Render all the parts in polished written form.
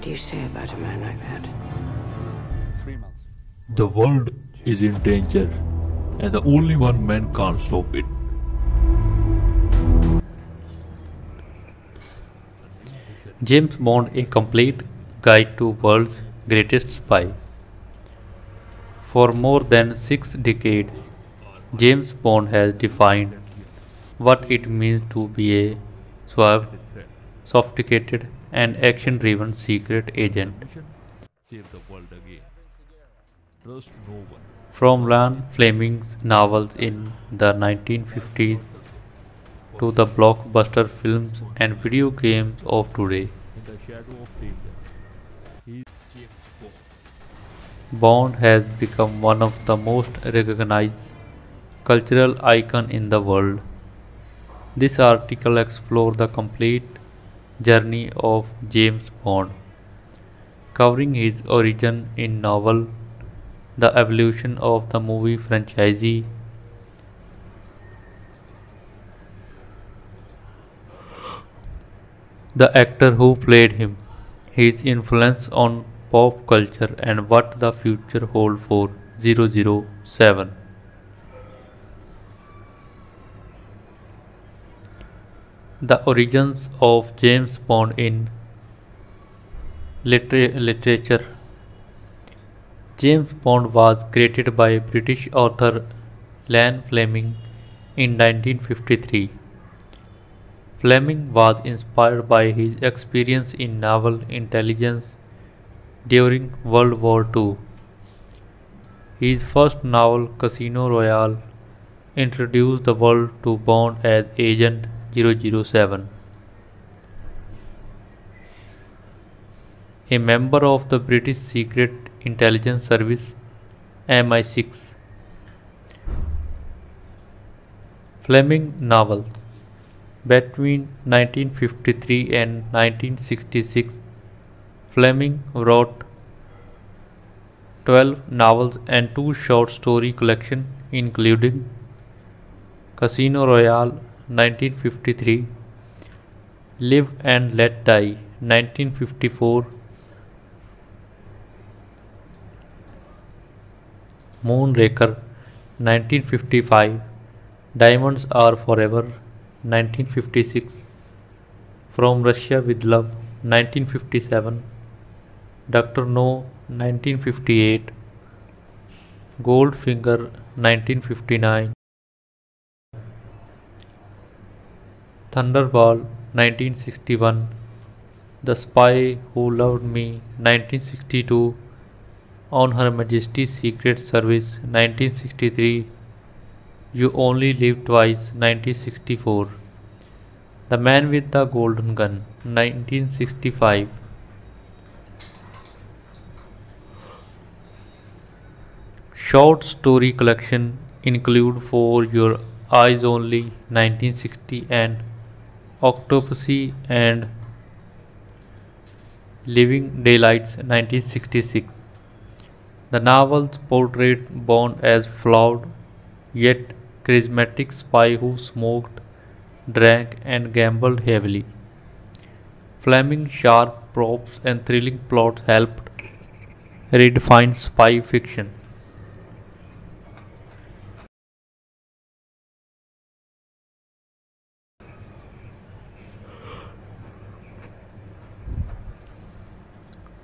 do you say about a man like that? 3 months. The world is in danger, and the only one man can't stop it. James Bond, a complete guide to world's greatest spy. For more than 6 decades, James Bond has defined what it means to be a suave, sophisticated, and action-driven secret agent. Save the world again. Trust no one. From Ian Fleming's novels in the 1950s to the blockbuster films and video games of today, In the shadow of danger, he is James Bond. Bond has become one of the most recognized cultural icons in the world. This article explores the complete journey of James Bond, covering his origin in novel, the evolution of the movie franchise, the actor who played him, his influence on pop culture, and what the future holds for 007. The origins of James Bond in literature. James Bond was created by British author Ian Fleming in 1953. Fleming was inspired by his experience in naval intelligence during World War II. His first novel, Casino Royale, introduced the world to Bond as Agent 007, a member of the British Secret Intelligence Service MI6. Fleming novels. Between 1953 and 1966, Fleming wrote 12 novels and 2 short story collections, including Casino Royale 1953, Live and Let Die 1954, Moonraker 1955, Diamonds Are Forever 1956, From Russia with Love 1957, Dr. No 1958, Goldfinger 1959, Thunderball 1961, The Spy Who Loved Me 1962, On Her Majesty's Secret Service 1963, You Only Live Twice 1964, The Man with the Golden Gun 1965. Short story collection include For Your Eyes Only 1960 and Octopussy and Living Daylights 1966. The novels portrayed Bond as flawed yet charismatic spy who smoked, drank, and gambled heavily. Fleming's sharp props and thrilling plots helped redefine spy fiction.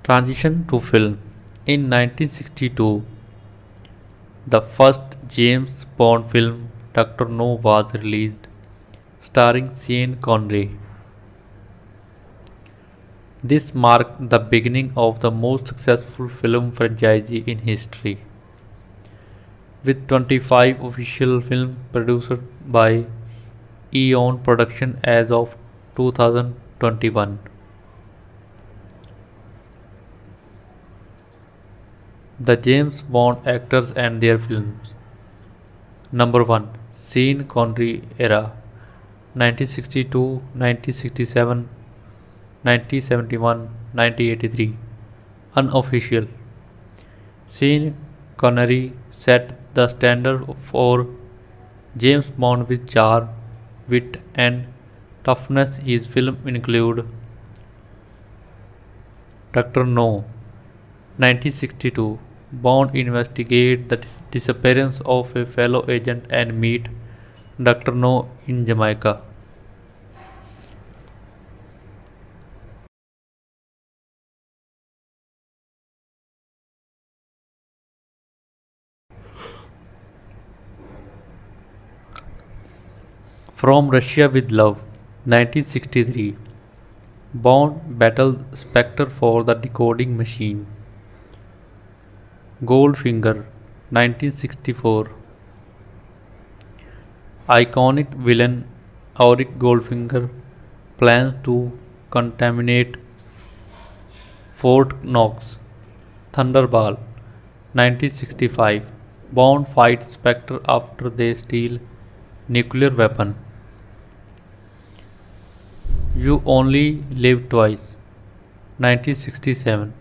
Transition to film. In 1962, the first James Bond film, Dr. No, was released, starring Sean Connery. This marked the beginning of the most successful film franchise in history, with 25 official films produced by Eon Production as of 2021. The James Bond actors and their films. Number 1. Sean Connery era 1962, 1967, 1971, 1983. Unofficial. Sean Connery set the standard for James Bond with charm, wit, and toughness. His films include Dr. No, 1962. Bond investigates the disappearance of a fellow agent and meet Dr. No in Jamaica. From Russia with Love, 1963. Bond battles Spectre for the decoding machine. Goldfinger, 1964. Iconic villain Auric Goldfinger plans to contaminate Fort Knox. Thunderball, 1965. Bond fights Spectre after they steal nuclear weapon. You Only Live Twice, 1967.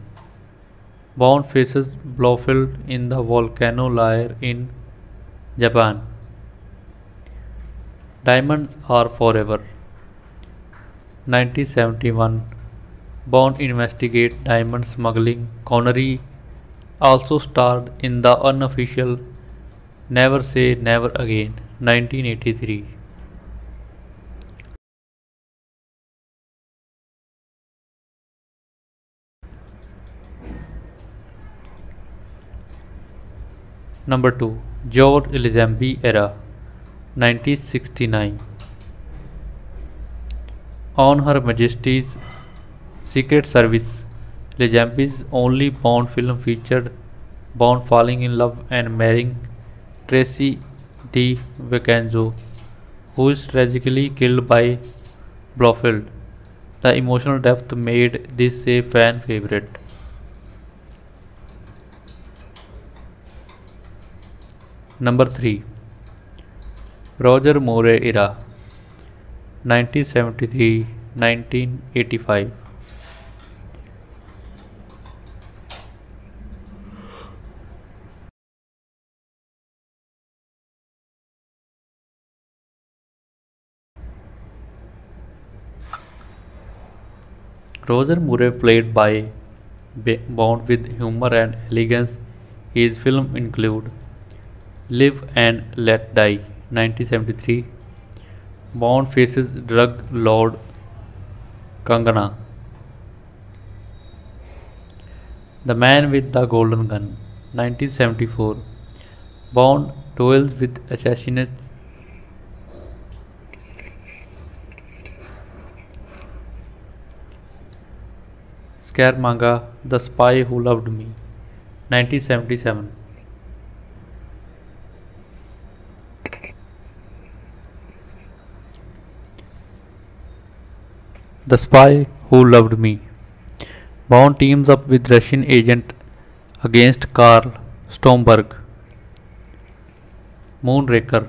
Bond faces Blofeld in the volcano lair in Japan. Diamonds Are Forever, 1971. Bond investigates diamond smuggling. Connery also starred in the unofficial Never Say Never Again, 1983. Number 2. George Lazenby Era, 1969. On Her Majesty's Secret Service, Lazenby's only Bond film featured Bond falling in love and marrying Tracy DiVincenzo, who is tragically killed by Blofeld. The emotional depth made this a fan favorite. Number 3. Roger Moore Era, 1973 1985. Roger Moore played by Bond with humor and elegance. His films include Live and Let Die, 1973. Bond faces drug lord Kangana. The Man with the Golden Gun, 1974. Bond duels with assassinates Scaramanga, The Spy Who Loved Me, 1977. The Spy Who Loved Me. Bond teams up with Russian agent against Karl Stromberg. Moonraker.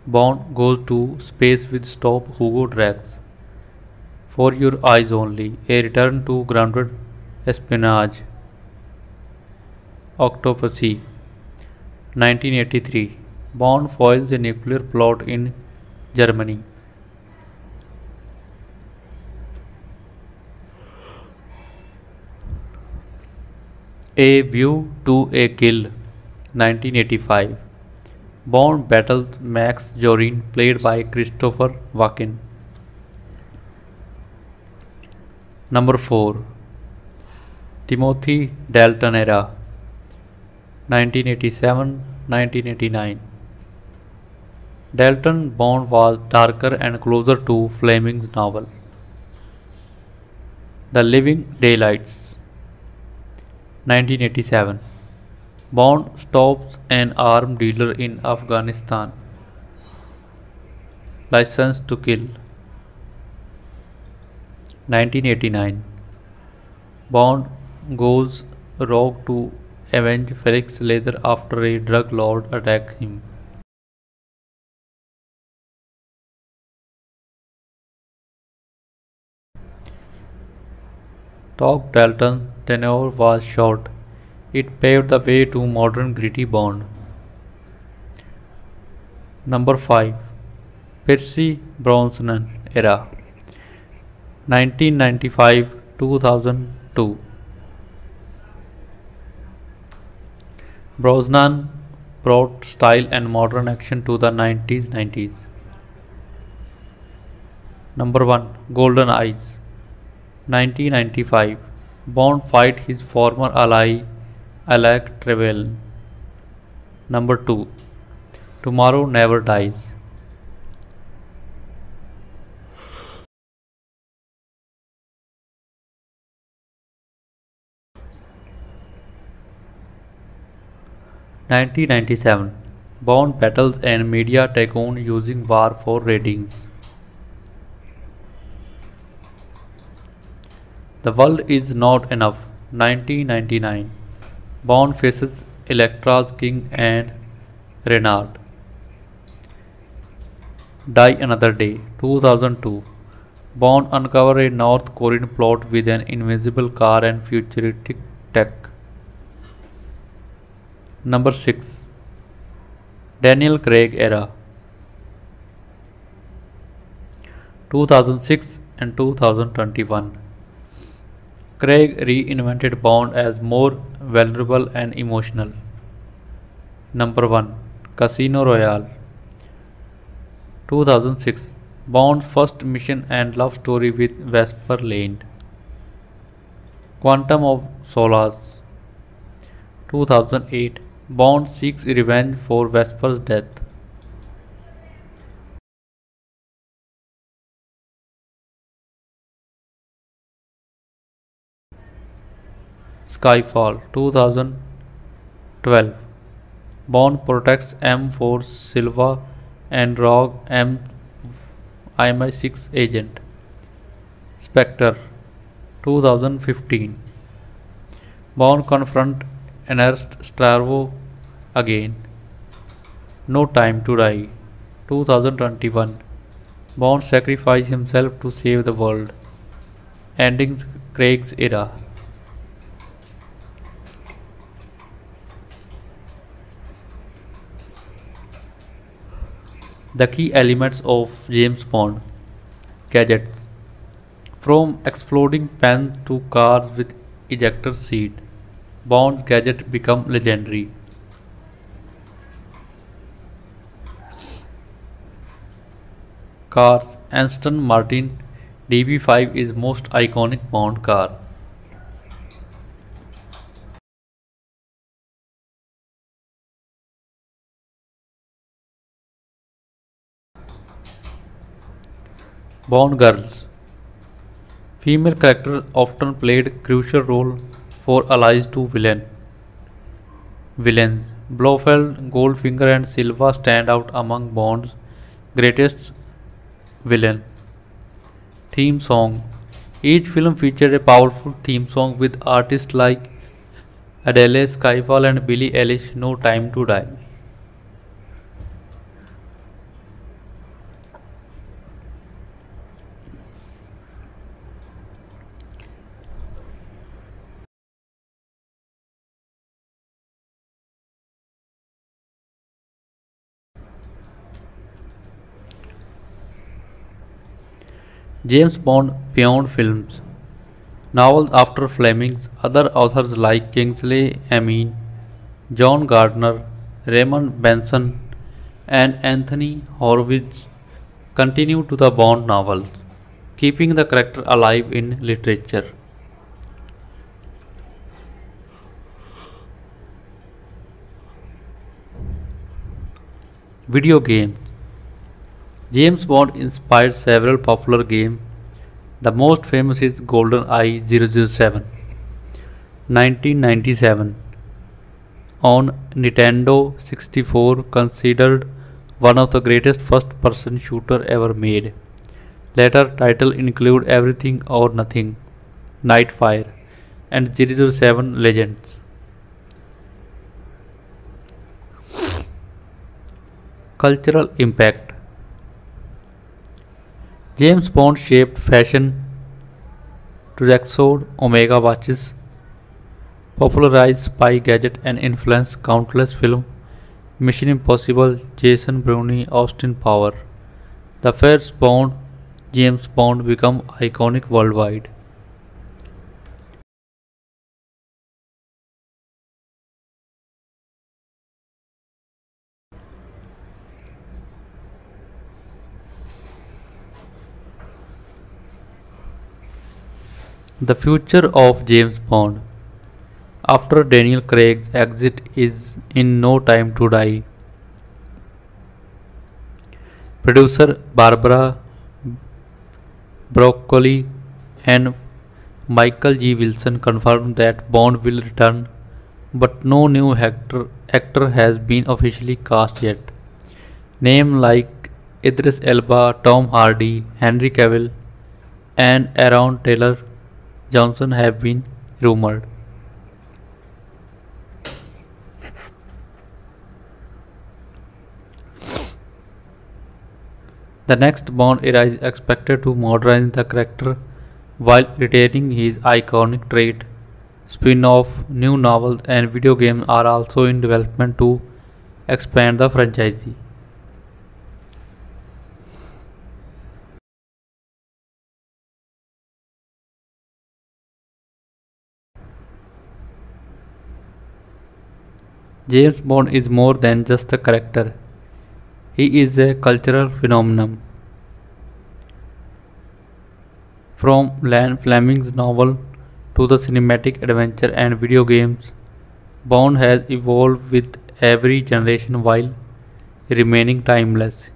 Bond goes to space with Stop Hugo Drax. For Your Eyes Only, a return to grounded espionage. Octopussy, 1983. Bond foils a nuclear plot in Germany. A View to a Kill, 1985. Bond battles Max Zorin, played by Christopher Walken. Number 4. Timothy Dalton Era, 1987-1989. Dalton Bond was darker and closer to Fleming's novel. The Living Daylights, 1987. Bond stops an arms dealer in Afghanistan. License to Kill, 1989. Bond goes rogue to avenge Felix Leather after a drug lord attacks him. Top Dalton's tenure was short. It paved the way to modern gritty Bond. Number 5. Pierce Brosnan era 1995 2002. Brosnan brought style and modern action to the 90s. Number 1. Golden Eyes 1995. Bond fight his former ally Alec Trevelyan. Number 2. Tomorrow Never Dies 1997. Bond battles and media tycoon using war for ratings. The World Is Not Enough 1999. Bond faces Elektra's King and Renard. Die Another Day 2002. Bond uncover a North Korean plot with an invisible car and futuristic tech. Number 6. Daniel Craig era 2006 and 2021. Craig reinvented Bond as more vulnerable and emotional. Number 1. Casino Royale 2006. Bond's first mission and love story with Vesper Lane. Quantum of Solace 2008. Bond seeks revenge for Vesper's death. Skyfall 2012. Bond protects M4 Silva and Rogue MI6 agent. Spectre 2015. Bond confront Ernest Starvo again. No Time to Die 2021. Bond sacrificed himself to save the world. Ending Craig's era. The key elements of James Bond gadgets. From exploding pens to cars with ejector seat, Bond's gadgets become legendary. Cars. Aston Martin DB5 is most iconic Bond car. Bond girls. Female characters often played crucial role for allies to villains. Blofeld, Goldfinger and Silva stand out among Bond's greatest villain. Theme song. Each film featured a powerful theme song with artists like Adele, Skyfall and Billie Eilish. No Time to Die. James Bond beyond films. Novels after Fleming's. Other authors like Kingsley Amin, John Gardner, Raymond Benson, and Anthony Horowitz continue to the Bond novels, keeping the character alive in literature. Video games. James Bond inspired several popular games. The most famous is GoldenEye 007, 1997, on Nintendo 64, considered one of the greatest first-person shooter ever made. Later titles include Everything or Nothing, Nightfire, and 007 Legends. Cultural impact. James Bond shaped fashion. Tuxedo, Omega watches, popularized spy gadget and influenced countless films. Mission Impossible, Jason Bruni, Austin Power. The first Bond, James Bond, become iconic worldwide. The future of James Bond. After Daniel Craig's exit is in No Time to Die, producer Barbara Broccoli and Michael G. Wilson confirmed that Bond will return, but no new actor has been officially cast yet. Names like Idris Elba, Tom Hardy, Henry Cavill, and Aaron Taylor Johnson have been rumored. The next Bond era is expected to modernize the character while retaining his iconic trait. Spin-off, new novels, and video games are also in development to expand the franchise. James Bond is more than just a character. He is a cultural phenomenon. From Ian Fleming's novel to the cinematic adventure and video games, Bond has evolved with every generation while remaining timeless.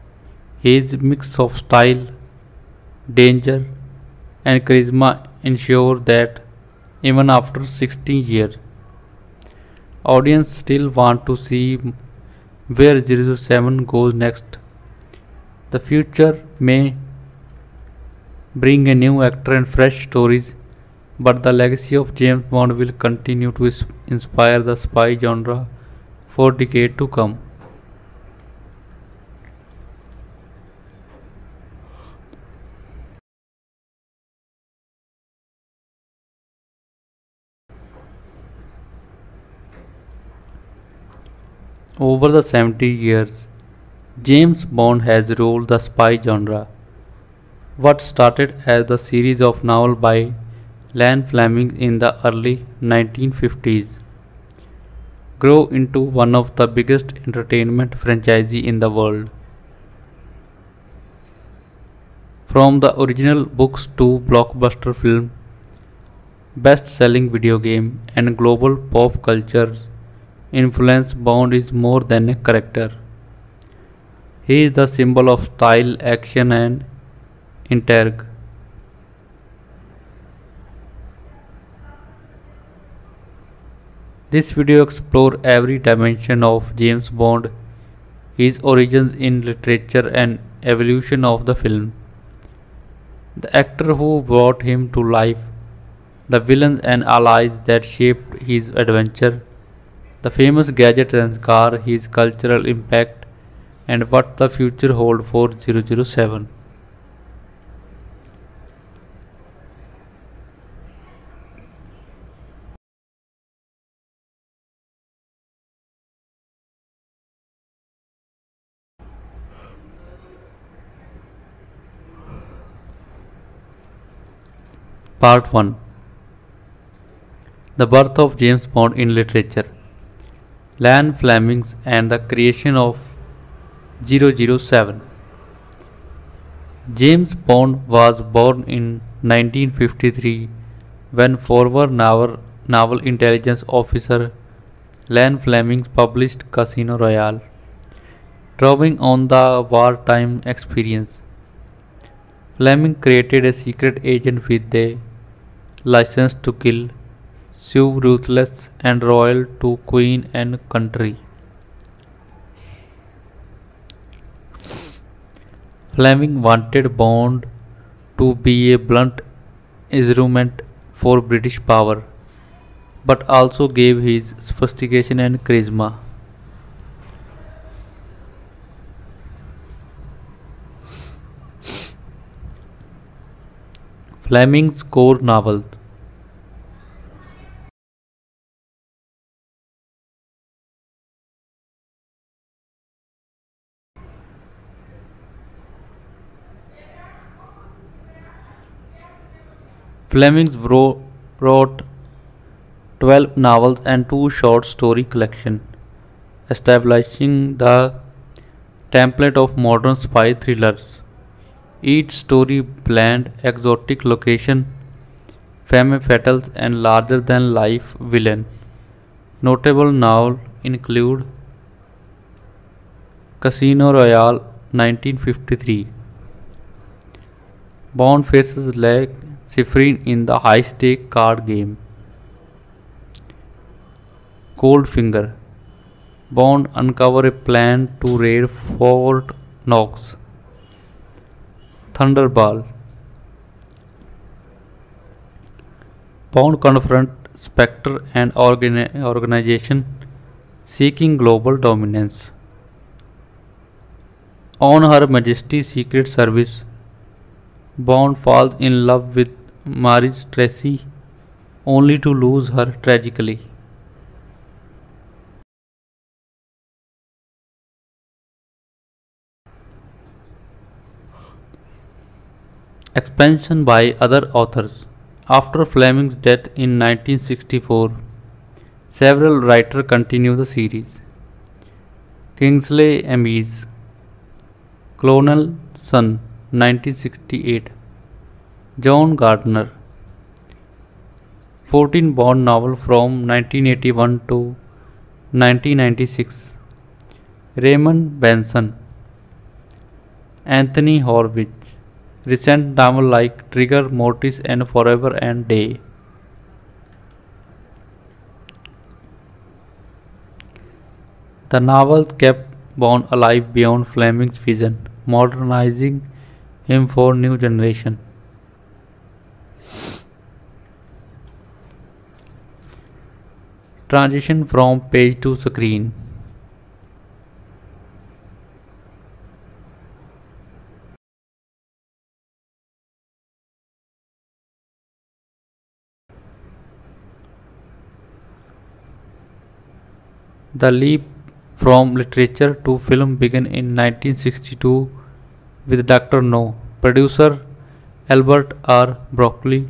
His mix of style, danger, and charisma ensure that even after 60 years, audience still want to see where 007 goes next. The future may bring a new actor and fresh stories, but the legacy of James Bond will continue to inspire the spy genre for decades to come. Over the 70 years, James Bond has ruled the spy genre. What started as the series of novels by Ian Fleming in the early 1950s grew into one of the biggest entertainment franchises in the world. From the original books to blockbuster film, best-selling video game, and global pop culture's influence, Bond is more than a character. He is the symbol of style, action, and intrigue. This video explores every dimension of James Bond, his origins in literature and evolution of the film, the actor who brought him to life, the villains and allies that shaped his adventure, the famous gadgets and car, his cultural impact, and what the future holds for 007. Part 1. The birth of James Bond in literature. Ian Fleming and the creation of 007. James Bond was born in 1953 when former naval intelligence officer Ian Fleming published Casino Royale, drawing on the wartime experience. Fleming created a secret agent with a license to kill, sue ruthless and loyal to queen and country. Fleming wanted Bond to be a blunt instrument for British power, but also gave his sophistication and charisma. Fleming's core novels. Fleming wrote 12 novels and 2 short story collections, establishing the template of modern spy thrillers. Each story blend exotic location, femme fatales and larger than life villain. Notable novels include Casino Royale 1953. Bond faces Lake Sifrin in the high-stake card game. Goldfinger. Bond uncover a plan to raid Fort Knox. Thunderball. Bond confront Spectre and organization seeking global dominance. On Her Majesty's Secret Service, Bond falls in love with Maris Tracy only to lose her tragically. Expansion by other authors. After Fleming's death in 1964, several writers continue the series. Kingsley Amis, Clonal Son, 1968. John Gardner. 14 Bond novel from 1981 to 1996. Raymond Benson. Anthony Horwitz. Recent novels like Trigger, Mortis and Forever and Day. The novels kept Bond alive beyond Fleming's vision, modernizing him for new generation. Transition from page to screen. The leap from literature to film began in 1962 with Dr. No, producer Albert R. Broccoli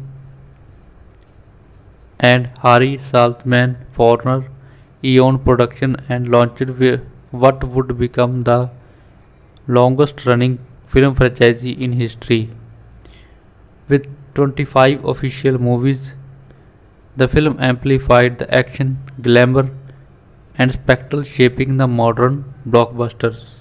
and Harry Saltzman Warner Eon Production and launched what would become the longest running film franchise in history. With 25 official movies, the film amplified the action, glamour, and spectacle shaping the modern blockbusters.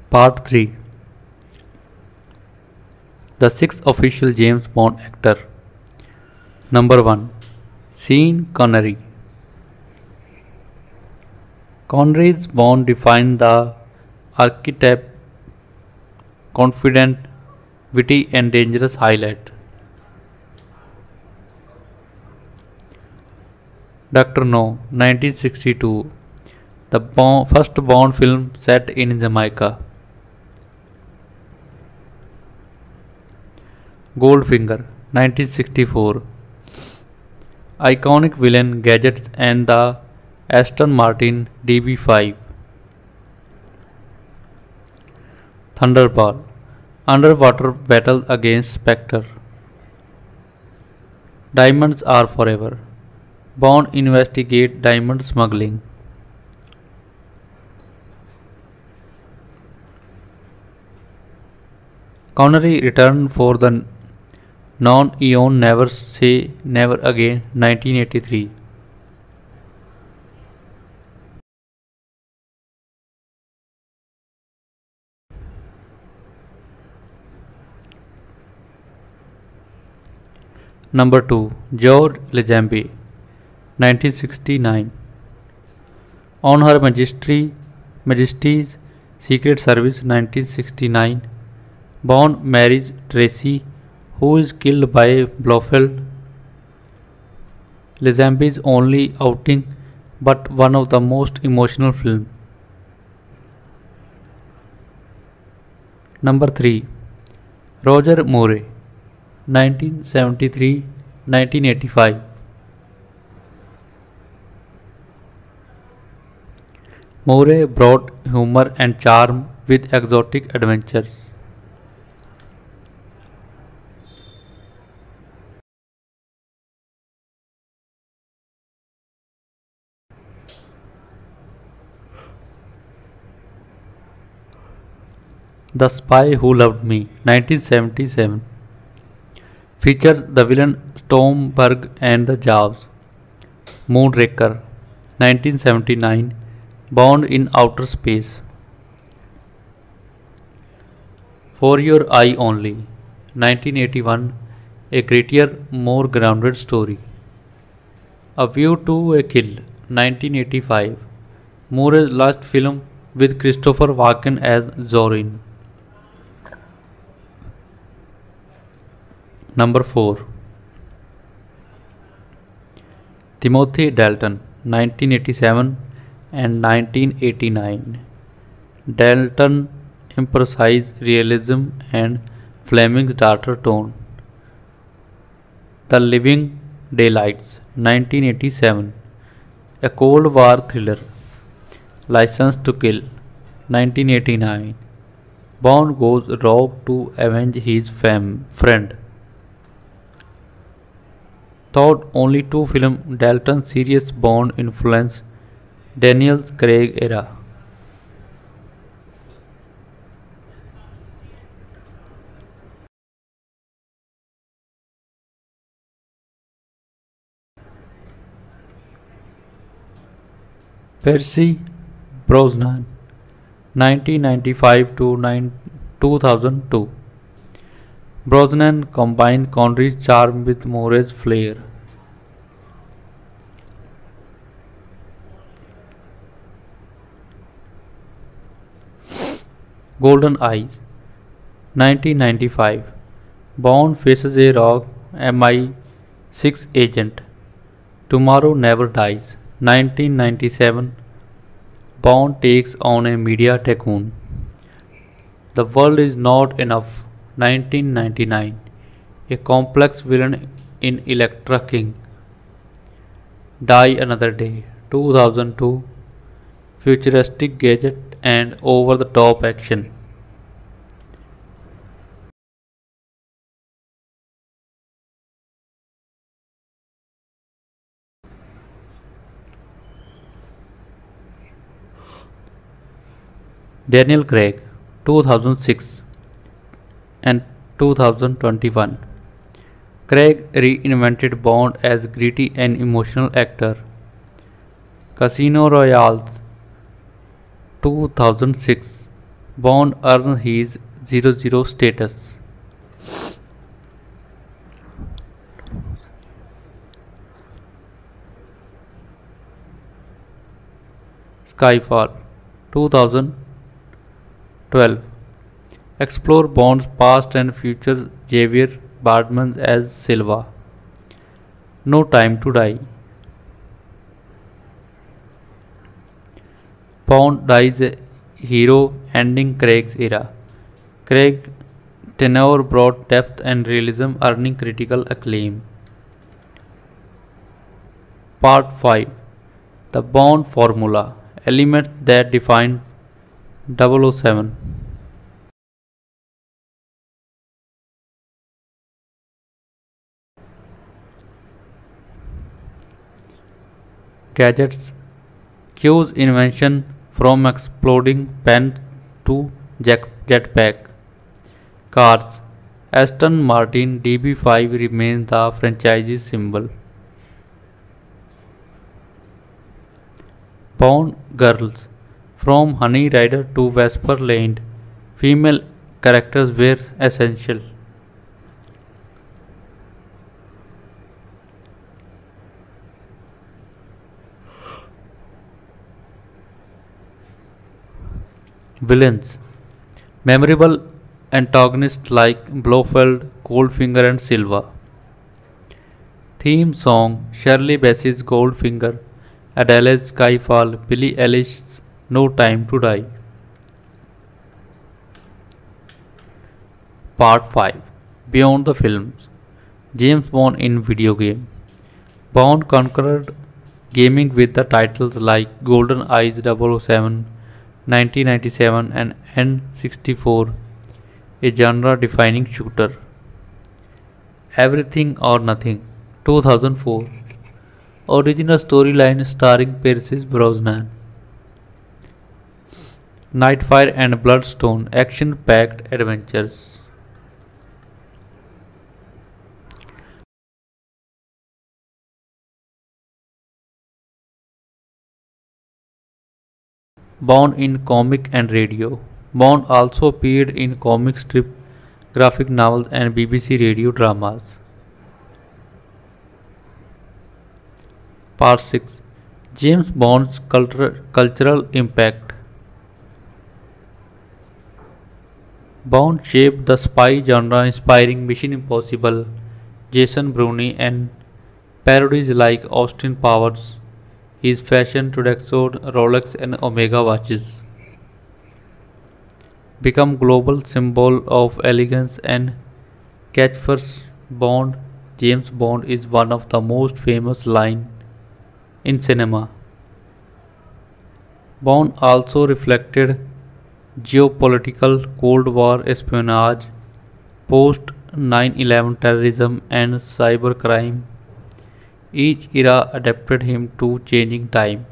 Part 3. The sixth official James Bond actor. Number 1. Sean Connery. Connery's Bond defined the archetype confident, witty and dangerous highlight. Dr. No, 1962. The first Bond film set in Jamaica. Goldfinger, 1964. Iconic villain gadgets and the Aston Martin DB5. Thunderball. Underwater battle against Spectre. Diamonds are forever. Bond investigate diamond smuggling. Connery returned for the non-Eon Never Say Never Again 1983. Number 2. George Lazenby, 1969. On Her Majesty's Secret Service, 1969. Bond marries Tracy, who is killed by Blofeld. Lazenby's only outing, but one of the most emotional films. Number 3. Roger Moore. 1973, 1985. Moore brought humor and charm with exotic adventures. The Spy Who Loved Me, 1977, features the villain Stromberg and the Jaws. Moonraker, 1979, Bound in Outer Space. For Your Eye Only, 1981, a grittier, more grounded story. A View to a Kill, 1985, Moore's last film with Christopher Walken as Zorin. Number 4. Timothy Dalton, 1987 and 1989. Dalton emphasized realism and Fleming's darker tone. The Living Daylights, 1987, a Cold War thriller. License to Kill, 1989. Bond goes rogue to avenge his friend. Thought only two film Dalton's serious Bond influence Daniel Craig era. Percy Brosnan, 1995 to 2002. Brosnan combined Connery's charm with Moore's flair. Golden Eyes, 1995. Bond faces a rogue MI6 agent. Tomorrow Never Dies, 1997. Bond takes on a media tycoon. The World Is Not Enough, 1999. A complex villain in Electra King. Die Another Day, 2002. Futuristic gadget and over the top action. Daniel Craig, 2006 and 2021. Craig reinvented Bond as gritty and emotional actor. Casino Royale, 2006. Bond earns his 00 status. Skyfall, 2012. Explore Bond's past and future. Javier Bardem as Silva. No Time to Die. Bond dies a hero, ending Craig's era. Craig tenor brought depth and realism, earning critical acclaim. Part 5. The Bond Formula. Elements that define 007. Gadgets. Q's invention from exploding pen to jetpack. Cars. Aston Martin DB5 remains the franchise's symbol. Bond girls. From Honey Rider to Vesper Lane, female characters were essential. Villains. Memorable antagonists like Blofeld, Goldfinger, and Silva. Theme song Shirley Bassey's Goldfinger, Adele's Skyfall, Billie Eilish's No Time to Die. Part 5. Beyond the Films. James Bond in video game. Bond conquered gaming with the titles like GoldenEye 007, 1997 and N64, a genre-defining shooter. Everything or Nothing, 2004. Original storyline starring Pierce Brosnan. Nightfire and Bloodstone, action-packed adventures. Bond in comic and radio. Bond also appeared in comic strip, graphic novels, and BBC radio dramas. Part 6. James Bond's cultural impact. Bond shaped the spy genre, inspiring Mission Impossible, Jason Bruni, and parodies like Austin Powers. His fashion to Rexona, Rolex, and Omega watches become global symbol of elegance and catchphrase. Bond, James Bond is one of the most famous line in cinema. Bond also reflected geopolitical Cold War espionage, post 9/11 terrorism, and cybercrime. Each era adapted him to changing time.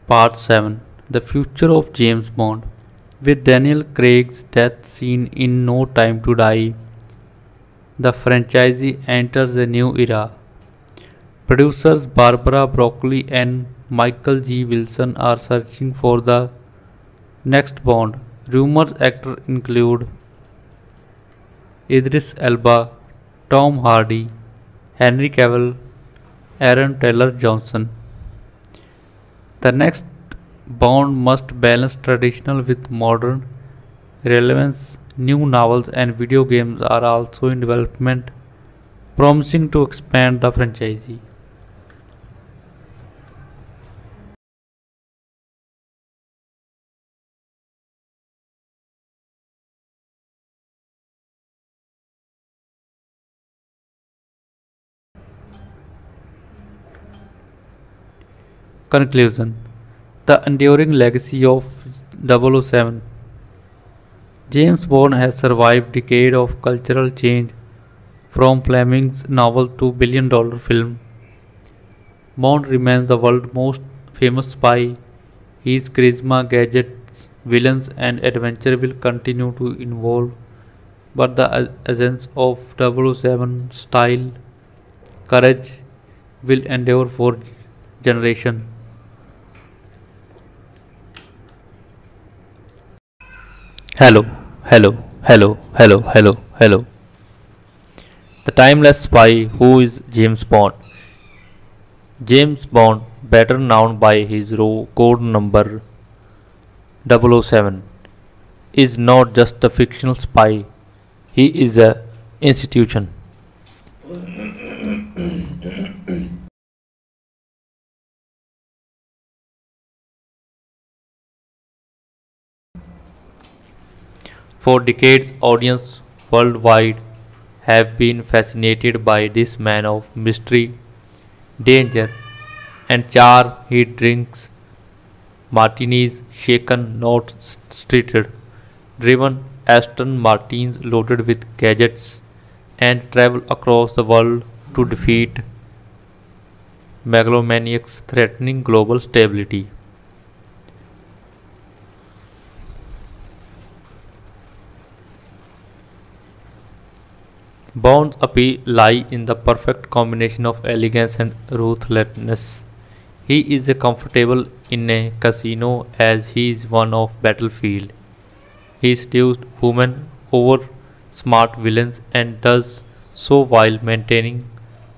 Part 7. The Future of James Bond. With Daniel Craig's death scene in No Time to Die, the franchise enters a new era. Producers Barbara Broccoli and Michael G. Wilson are searching for the next Bond. Rumors actors include Idris Elba, Tom Hardy, Henry Cavill, Aaron Taylor Johnson. The next Bond must balance traditional with modern relevance. New novels and video games are also in development, promising to expand the franchise. Conclusion. The enduring legacy of 007. James Bond has survived decades of cultural change, from Fleming's novel to billion-dollar film. Bond remains the world's most famous spy. His charisma, gadgets, villains, and adventure will continue to evolve, but the essence of 007 style, courage, will endure for generations. Hello, hello, hello, hello, hello, hello. The timeless spy who is James Bond. James Bond, better known by his code number 007, is not just a fictional spy, he is an institution. For decades, audiences worldwide have been fascinated by this man of mystery, danger, and charm. He drinks martinis, shaken, not treated, driven Aston Martins loaded with gadgets, and travel across the world to defeat megalomaniacs threatening global stability. Bond's appeal lies in the perfect combination of elegance and ruthlessness. He is comfortable in a casino as he is one of battlefield. He seduces women over smart villains and does so while maintaining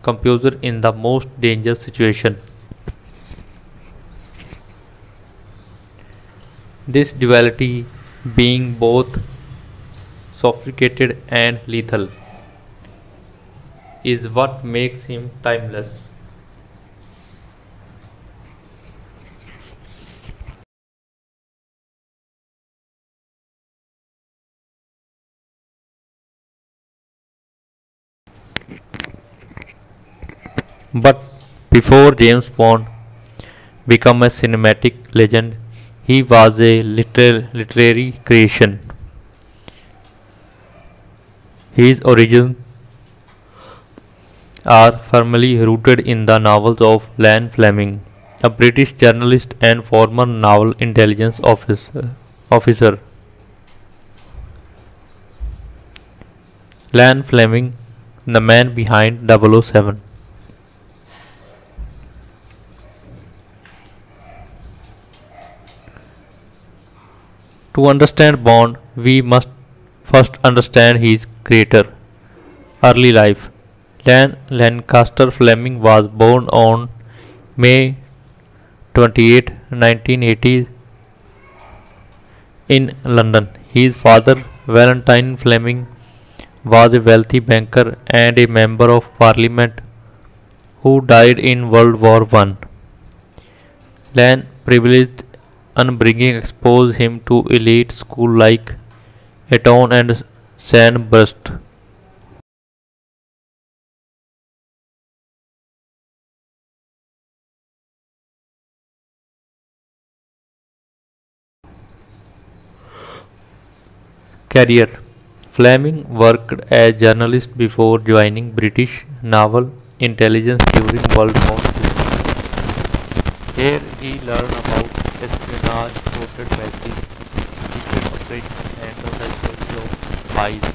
composure in the most dangerous situation. This duality being both sophisticated and lethal is what makes him timeless. But before James Bond became a cinematic legend, he was a literary creation. His origins are firmly rooted in the novels of Ian Fleming, a British journalist and former naval intelligence officer. Ian Fleming, the man behind 007. To understand Bond, we must first understand his creator. Early life. Lancaster Fleming was born on May 28, 1980 in London. His father, Valentine Fleming, was a wealthy banker and a member of parliament who died in World War I. Lan privileged upbringing exposed him to elite schools like Eton and Sandhurst. Career. Fleming worked as journalist before joining British naval intelligence during World War II. Here he learned about espionage, coded messages, secret operations and the psychology of spies,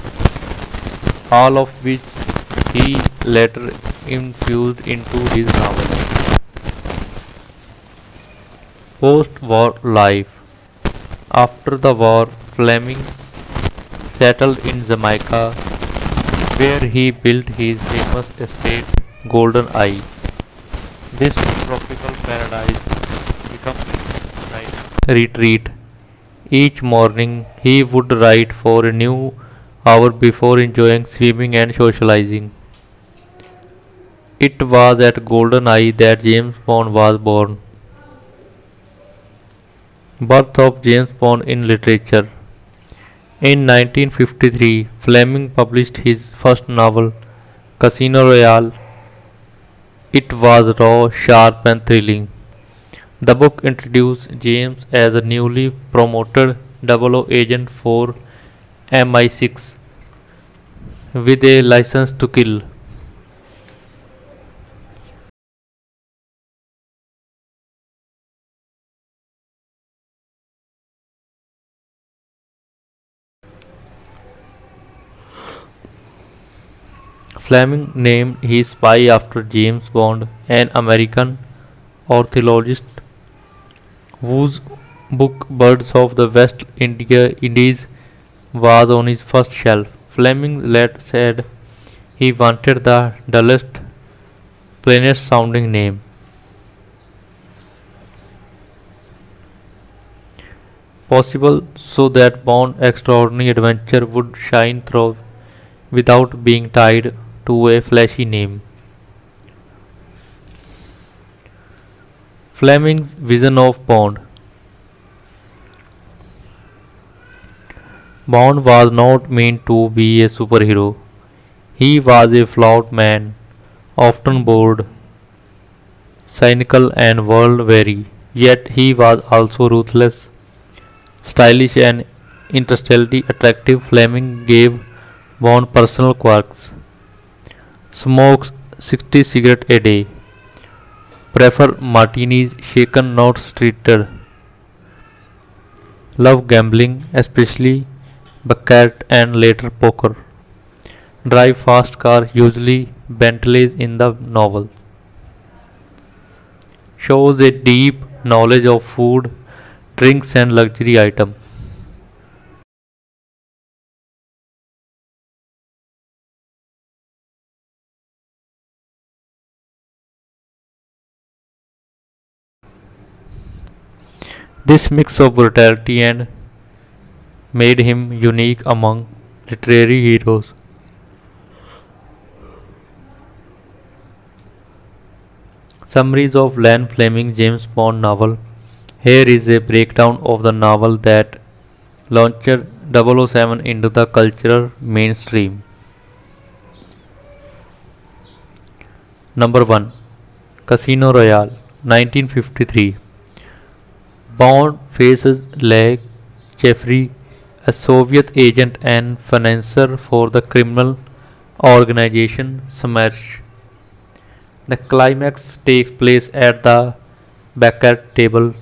all of which he later infused into his novels. Post-war life. After the war, Fleming settled in Jamaica, where he built his famous estate Golden Eye. This tropical paradise became his night retreat. Each morning he would write for a new hour before enjoying swimming and socializing. It was at Golden Eye that James Bond was born. Birth of James Bond in literature. In 1953, Fleming published his first novel, Casino Royale. It was raw, sharp, and thrilling. The book introduced James as a newly promoted 00 agent for MI6 with a license to kill. Fleming named his spy after James Bond, an American ornithologist whose book Birds of the West Indies was on his first shelf. Fleming later said he wanted the dullest, plainest sounding name possible so that Bond's extraordinary adventure would shine through without being tied to a flashy name. Fleming's vision of Bond. Bond was not meant to be a superhero. He was a flawed man, often bored, cynical, and world weary. Yet he was also ruthless, stylish, and interstellarly attractive. Fleming gave Bond personal quirks. Smokes 60 cigarettes a day. Prefer martinis shaken not stirred. Love gambling, especially baccarat and later poker. Drive fast car, usually Bentleys in the novel. Shows a deep knowledge of food, drinks and luxury items. This mix of brutality and made him unique among literary heroes. Summaries of Ian Fleming's James Bond novel. Here is a breakdown of the novel that launched 007 into the cultural mainstream. Number 1. Casino Royale, 1953. Bond faces Leg Jeffrey, a Soviet agent and financier for the criminal organization Smersh. The climax takes place at the Baccarat table,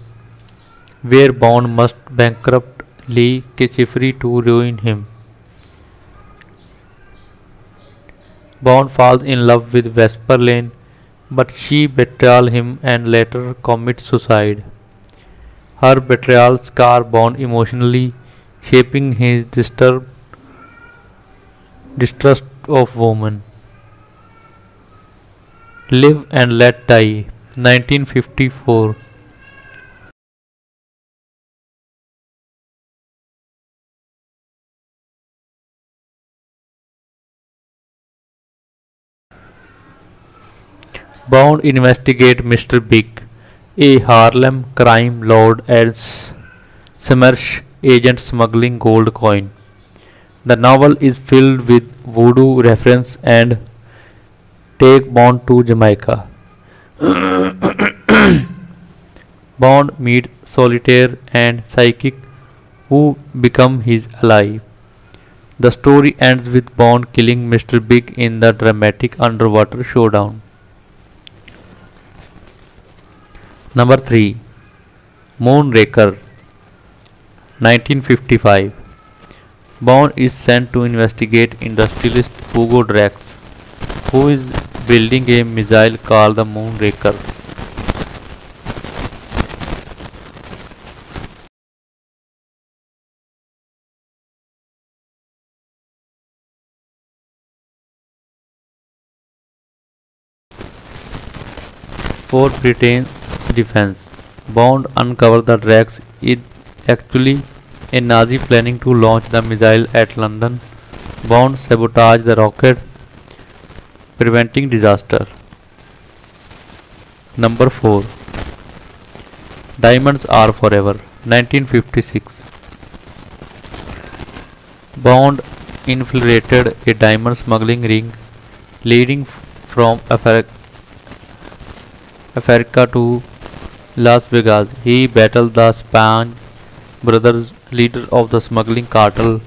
where Bond must bankrupt Lee Jeffrey to ruin him. Bond falls in love with Vesper Lane, but she betrays him and later commits suicide. Her betrayal scars Bond emotionally, shaping his distrust of women. Live and Let Die, 1954. Bond investigates Mr. Big, a Harlem crime lord and Smersh agent smuggling gold coin. The novel is filled with voodoo reference and take Bond to Jamaica. Bond meets Solitaire and Psychic, who become his ally. The story ends with Bond killing Mr. Big in the dramatic underwater showdown. Number 3. Moonraker, 1955. Bond is sent to investigate industrialist Hugo Drax, who is building a missile called the Moonraker. For Britain's defense, Bond uncovers that Drax is actually a Nazi planning to launch the missile at London. Bond sabotages the rocket, preventing disaster. Number 4. Diamonds Are Forever, 1956. Bond infiltrated a diamond smuggling ring leading from Africa to Las Vegas. He battled the Spanish brothers, leader of the smuggling cartel.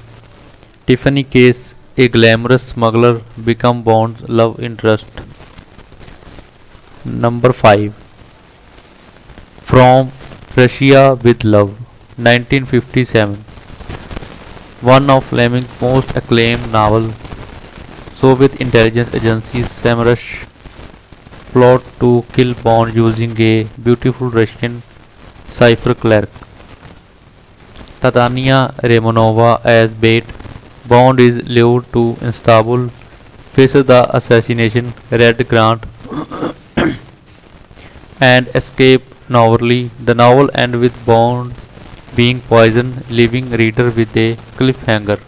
Tiffany Case, a glamorous smuggler, become Bond's love interest. Number 5. From Russia with Love, 1957. One of Fleming's most acclaimed novels. Soviet intelligence agency Smersh plot to kill Bond using a beautiful Russian cipher clerk, Tatiana Romanova, as bait. Bond is lured to Istanbul, faces the assassination Red Grant, and escape narrowly. The novel ends with Bond being poisoned, leaving reader with a cliffhanger.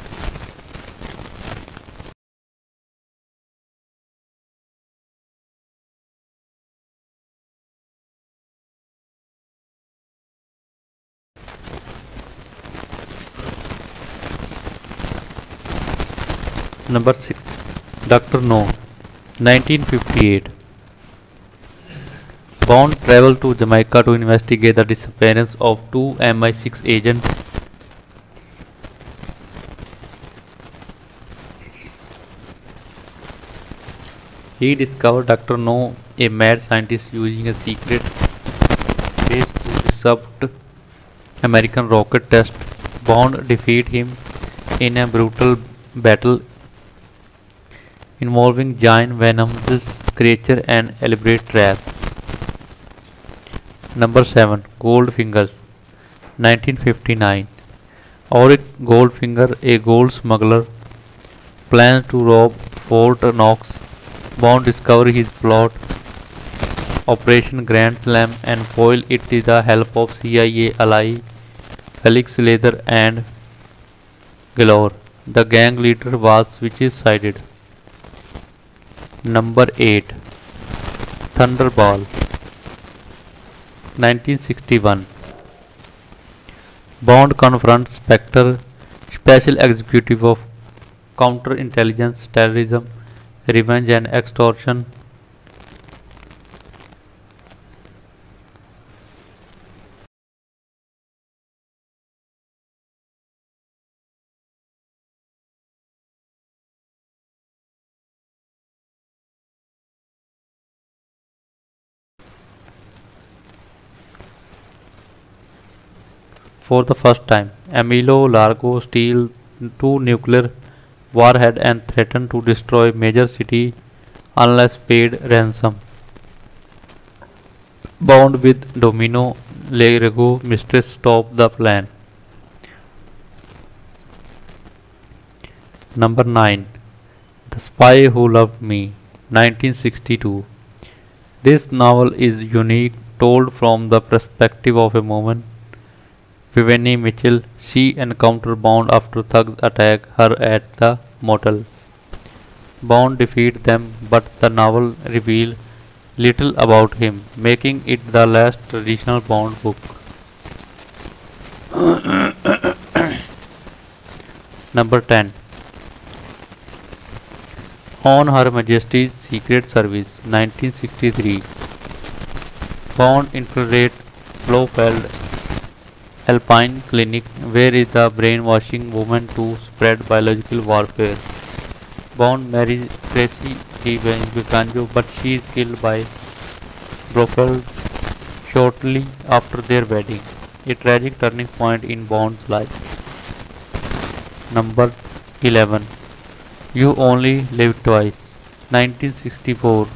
Number 6. Dr. No, 1958. Bond traveled to Jamaica to investigate the disappearance of two MI6 agents. He discovered Dr. No, a mad scientist using a secret base to disrupt American rocket test. Bond defeated him in a brutal battle involving giant venomous creature and elaborate trap. Number 7. Goldfingers, 1959. Auric Goldfinger, a gold smuggler, plans to rob Fort Knox. Bond discovers his plot, Operation Grand Slam, and foil it with the help of CIA ally Felix Leather and Galore. The gang leader was switch-sided. Number 8. Thunderball, 1961. Bond confronts Spectre, Special Executive of Counterintelligence, Terrorism, Revenge and Extortion. For the first time, Emilio Largo steals two nuclear warheads and threatens to destroy major city unless paid ransom. Bound with Domino Largo, mistress stop the plan. Number 9. The Spy Who Loved Me, 1962. This novel is unique, told from the perspective of a woman, Vivienne Mitchell. She encounters Bond after thugs attack her at the motel. Bond defeats them, but the novel reveals little about him, making it the last traditional Bond book. Number 10. On Her Majesty's Secret Service, 1963. Bond infiltrates Blofeld Alpine Clinic, where is the brainwashing woman to spread biological warfare. Bond marries Tracy Vicanjo, but she is killed by Blofeld shortly after their wedding, a tragic turning point in Bond's life. Number 11. You Only Live Twice, 1964.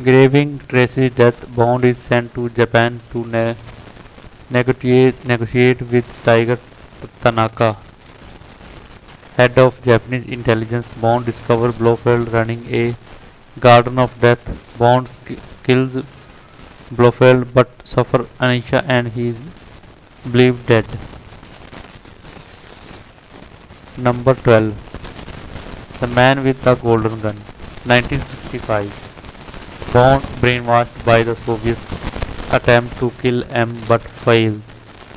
Grieving Tracy's death, Bond is sent to Japan to negotiate with Tiger Tanaka, head of Japanese intelligence. Bond discovers Blofeld running a garden of death. Bond kills Blofeld but suffers anesthesia and he is believed dead. Number 12. The Man with the Golden Gun, 1965. Bond, brainwashed by the Soviets, attempt to kill M but fails.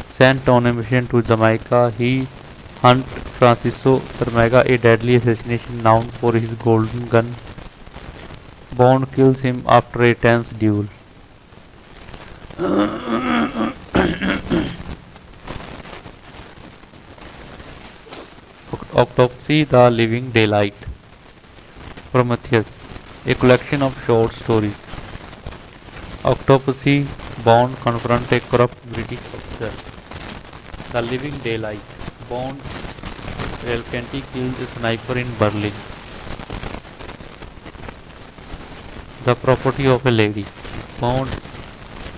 Sent on a mission to Jamaica, he hunts Francisco Termega, a deadly assassination known for his golden gun. Bond kills him after a tense duel. Autopsy, The Living Daylight. Prometheus, a collection of short stories. Autopsy, Bond confronts a corrupt British officer. The Living Daylight, Bond reluctantly kills a sniper in Berlin. The Property of a Lady, Bond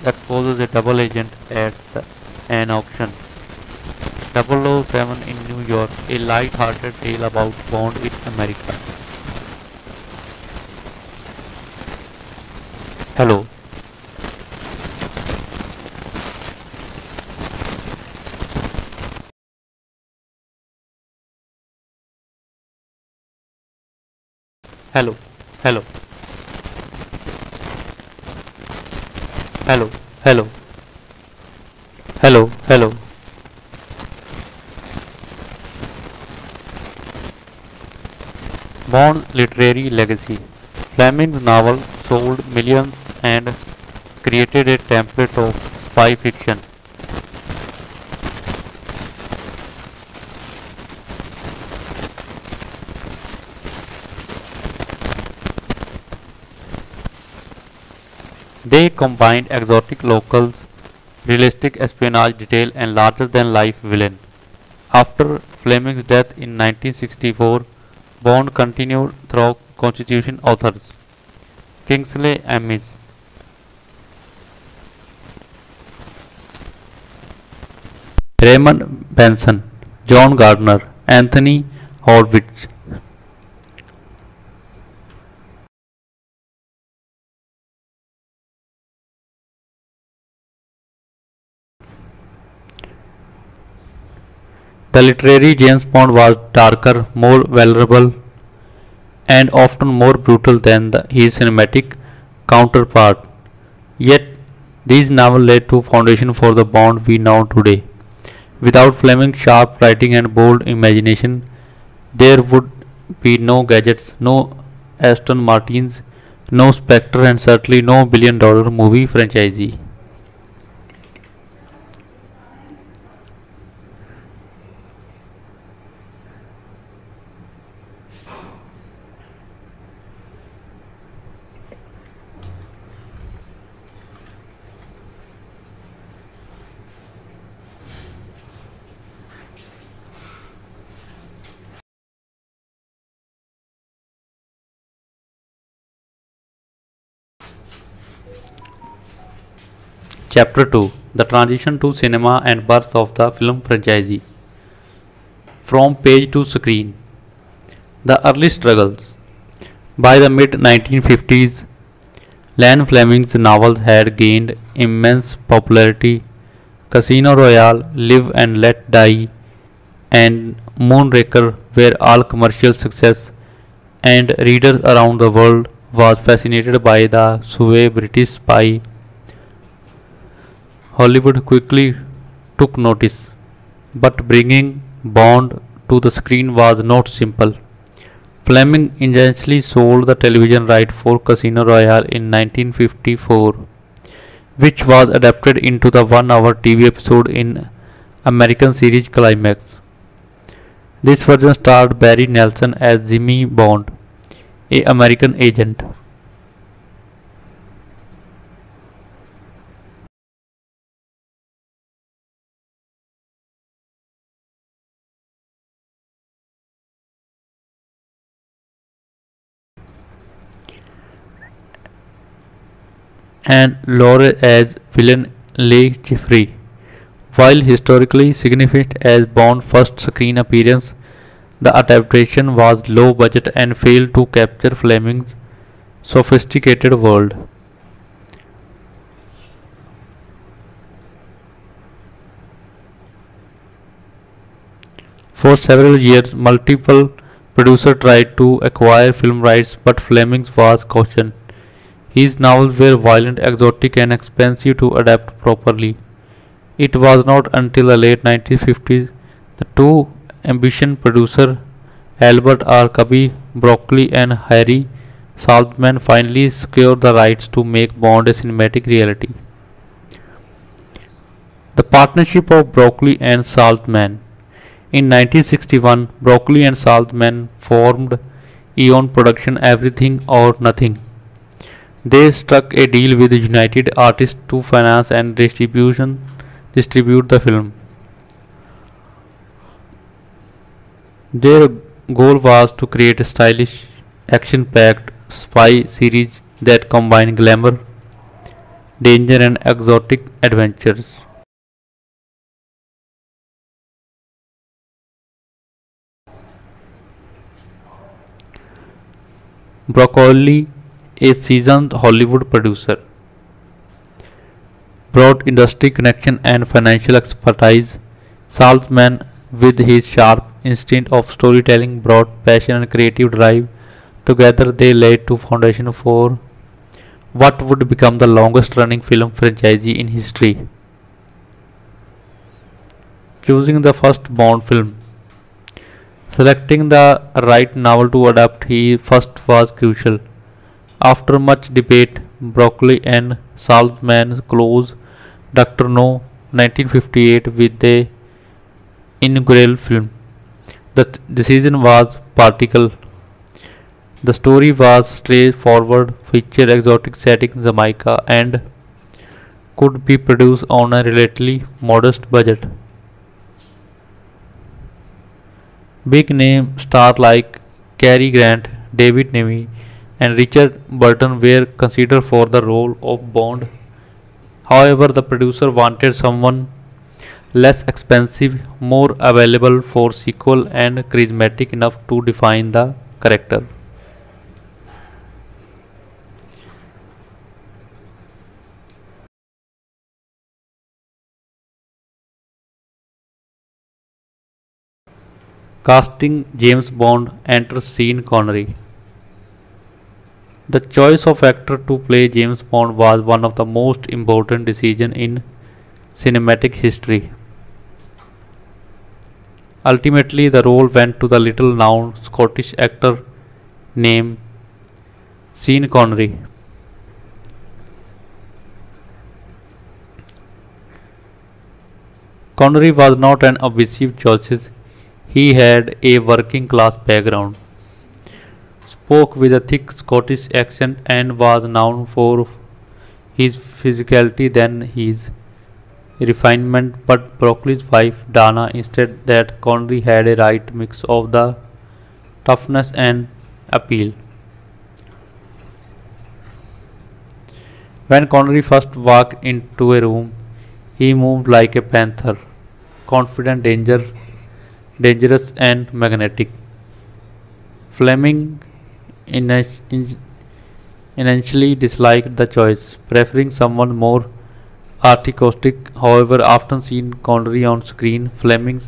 exposes a double agent at an auction. 007 in New York, a light-hearted tale about Bond in America. Hello. Hello. Hello. Hello. Hello. Hello. Hello. Bond's literary legacy. Fleming's novel sold millions and created a template of spy fiction. They combined exotic locals, realistic espionage detail, and larger-than-life villain. After Fleming's death in 1964, Bond continued through Constitution authors Kingsley Amis, Raymond Benson, John Gardner, Anthony Horwitz. The literary James Bond was darker, more vulnerable, and often more brutal than his cinematic counterpart. Yet, these novels laid the foundation for the Bond we know today. Without Fleming's sharp writing and bold imagination, there would be no gadgets, no Aston Martins, no Spectre, and certainly no billion-dollar movie franchise. Chapter 2: The transition to cinema and birth of the film franchise. From page to screen. The early struggles. By the mid 1950s, Ian Fleming's novels had gained immense popularity. Casino Royale, Live and Let Die, and Moonraker were all commercial success, and readers around the world was fascinated by the suave British spy. Hollywood quickly took notice, but bringing Bond to the screen was not simple. Fleming intentionally sold the television right for Casino Royale in 1954, which was adapted into the 1 hour TV episode in American series Climax. This version starred Barry Nelson as Jimmy Bond, a American agent. And Laure as villain Lee Jeffrey. While historically significant as Bond's first screen appearance, the adaptation was low budget and failed to capture Fleming's sophisticated world. For several years, multiple producers tried to acquire film rights, but Fleming was cautioned. His novels were violent, exotic, and expensive to adapt properly. It was not until the late 1950s the two ambitious producers Albert R. Cubby Broccoli and Harry Saltzman finally secured the rights to make Bond a cinematic reality. The partnership of Broccoli and Saltzman. In 1961, Broccoli and Saltzman formed Eon Production Everything or Nothing. They struck a deal with United Artists to finance and distribute the film. Their goal was to create a stylish, action-packed spy series that combined glamour, danger, and exotic adventures. Broccoli, a seasoned Hollywood producer, brought industry connection and financial expertise. Saltzman, with his sharp instinct of storytelling, brought passion and creative drive. Together, they laid the foundation for what would become the longest running film franchise in history. Choosing the first Bond film. Selecting the right novel to adapt he first was crucial. After much debate, Broccoli and Saltzman closed Dr. No 1958 with the inaugural film. The decision was practical. The story was straightforward, featured exotic setting Jamaica, and could be produced on a relatively modest budget. Big name stars like Cary Grant, David Niven, and Richard Burton were considered for the role of Bond. However, the producer wanted someone less expensive, more available for sequel, and charismatic enough to define the character. Casting James Bond enters Sean Connery. The choice of actor to play James Bond was one of the most important decisions in cinematic history. Ultimately, the role went to the little known Scottish actor named Sean Connery. Connery was not an obvious choice. He had a working class background, spoke with a thick Scottish accent, and was known for his physicality than his refinement. But Broccoli's wife Dana instead that Connery had a right mix of the toughness and appeal. When Connery first walked into a room, he moved like a panther, confident, dangerous, and magnetic. Fleming initially disliked the choice, preferring someone more artistic. However, often seen Connery on screen, Fleming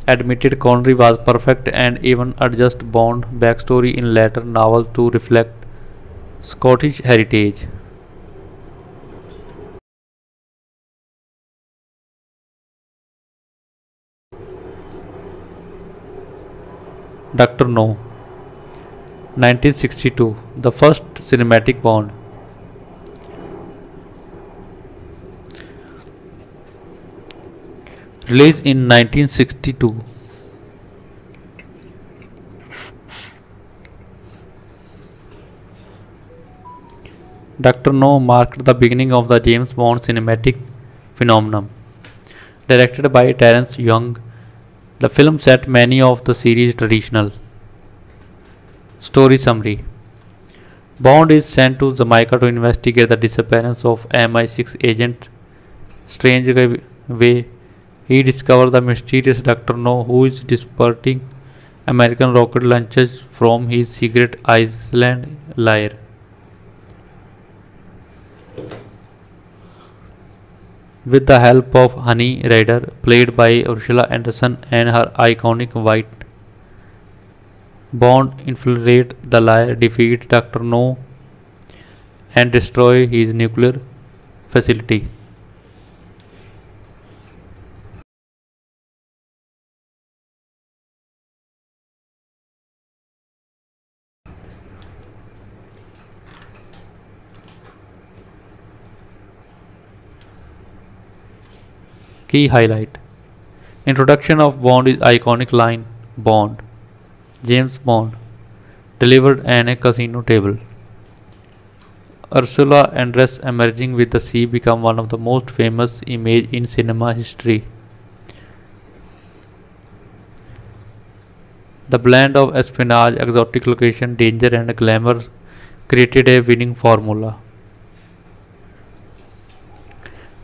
admitted Connery was perfect and even adjusted Bond backstory in later novels to reflect Scottish heritage. Dr. No, 1962, the first cinematic Bond. Released in 1962. Dr. No marked the beginning of the James Bond cinematic phenomenon. Directed by Terence Young, the film set many of the series' traditional. Story summary: Bond is sent to Jamaica to investigate the disappearance of MI6 agent Strange Way. He discovers the mysterious Dr. No, who is dispersing American rocket launches from his secret island lair. With the help of Honey Rider, played by Ursula Anderson, and her iconic white, Bond infiltrates the lair, defeats Dr. No, and destroys his nuclear facility. Key highlight: Introduction of Bond is iconic line Bond, James Bond, delivered on a casino table. Ursula Andress emerging with the sea become one of the most famous images in cinema history. The blend of espionage, exotic location, danger, and glamour created a winning formula.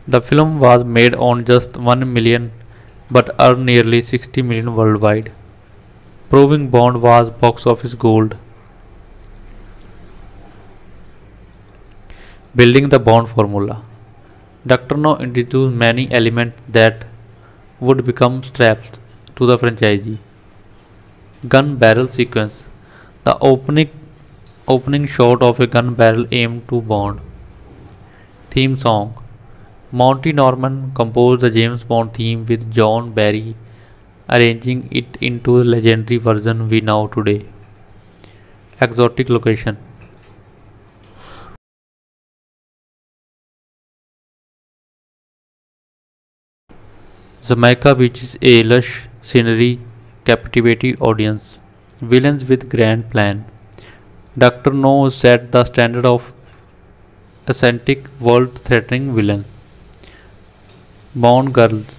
The film was made on just 1 million but earned nearly 60 million worldwide, proving Bond was box office gold. Building the Bond formula. Dr. No introduced many elements that would become straps to the franchise. Gun barrel sequence. The opening shot of a gun barrel aimed to Bond. Theme song. Monty Norman composed the James Bond theme with John Barry arranging it into the legendary version we know today. Exotic location. Jamaica beaches, a lush scenery, captivated audience. Villains with grand plan. Dr. No set the standard of eccentric, world-threatening villain. Bond girls.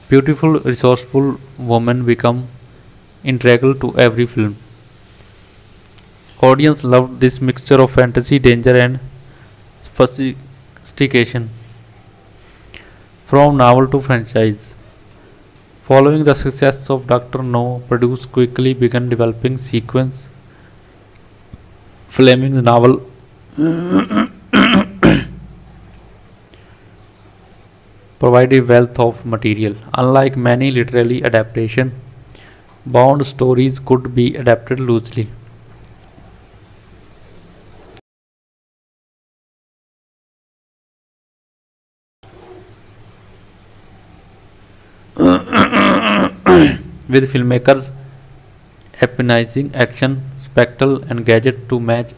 Beautiful, resourceful women become integral to every film. Audience loved this mixture of fantasy, danger, and sophistication. From novel to franchise. Following the success of Dr. No, produced quickly began developing sequence. Fleming's novel provided wealth of material. Unlike many literary adaptations, Bond stories could be adapted loosely. With filmmakers apprenticing action, spectacle, and gadget to match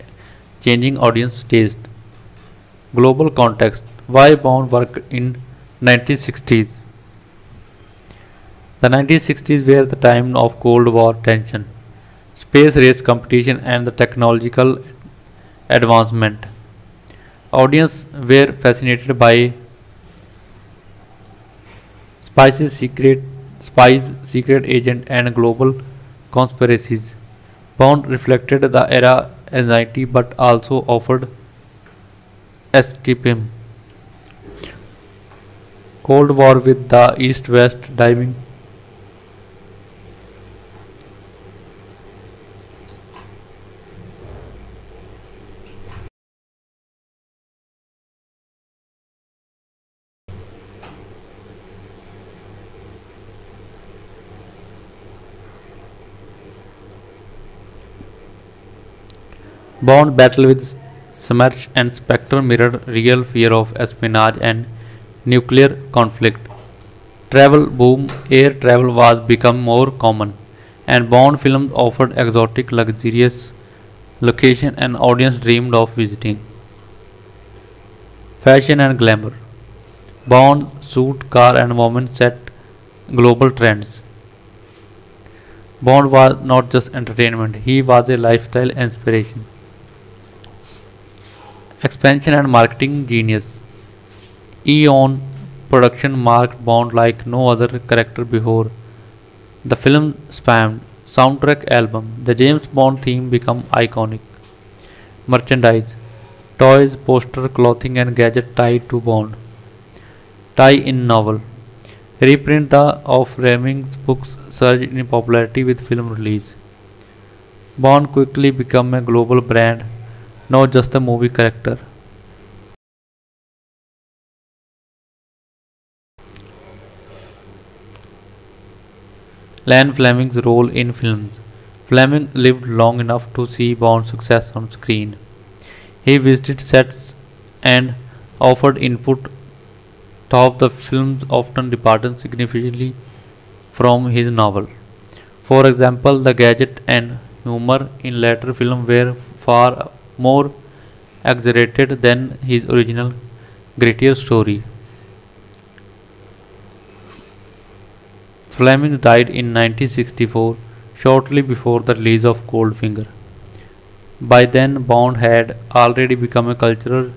changing audience taste. Global context: why Bond worked in 1960s? The 1960s were the time of Cold War tension, space race competition, and the technological advancement. Audience were fascinated by secret agent, and global conspiracies. Bond reflected the era anxiety but also offered escapism. Cold War with the East-West diving. Bond battle with Smerch and Spectre mirrored real fear of espionage and nuclear conflict. Travel boom: air travel was become more common, and Bond films offered exotic, luxurious location and audience dreamed of visiting. Fashion and glamour: Bond suit, car, and women set global trends. Bond was not just entertainment; he was a lifestyle inspiration. Expansion and marketing genius. Eon production marked Bond like no other character before. The film spammed soundtrack album. The James Bond theme became iconic. Merchandise, toys, poster, clothing, and gadget tied to Bond. Tie-in novel. Reprint of Reming's books surged in popularity with film release. Bond quickly became a global brand, not just a movie character. Ian Fleming's role in films. Fleming lived long enough to see Bond's success on screen. He visited sets and offered input, though the films often departed significantly from his novel. For example, the gadget and humor in later films were far more exaggerated than his original grittier story. Fleming died in 1964, shortly before the release of Goldfinger. By then, Bond had already become a cultural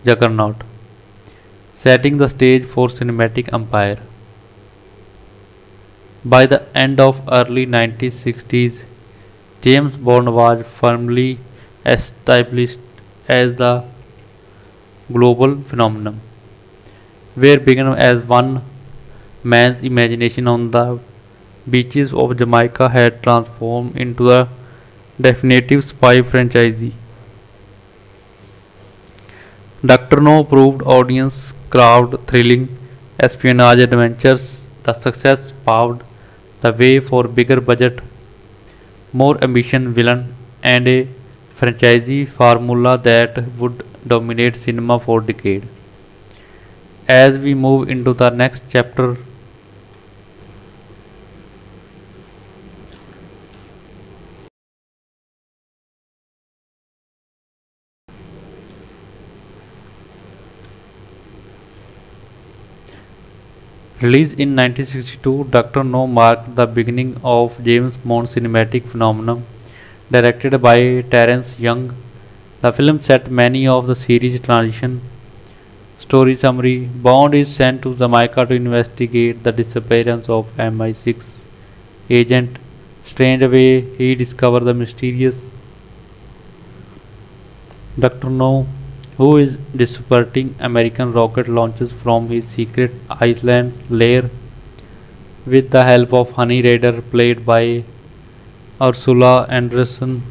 juggernaut, setting the stage for cinematic empire. By the end of early 1960s, James Bond was firmly established as the global phenomenon, where began as one man's imagination on the beaches of Jamaica had transformed into a definitive spy franchise. Dr. No proved audience craved thrilling espionage adventures. The success paved the way for bigger budget, more ambitious villain, and a franchise formula that would dominate cinema for decades. As we move into the next chapter, released in 1962, Dr. No marked the beginning of James Bond cinematic phenomenon. Directed by Terence Young, the film set many of the series' transition. Story summary: Bond is sent to Jamaica to investigate the disappearance of MI6 agent. Strange away, he discovers the mysterious Dr. No, who is dispersing American rocket launches from his secret island lair with the help of Honey Raider, played by Ursula Anderson.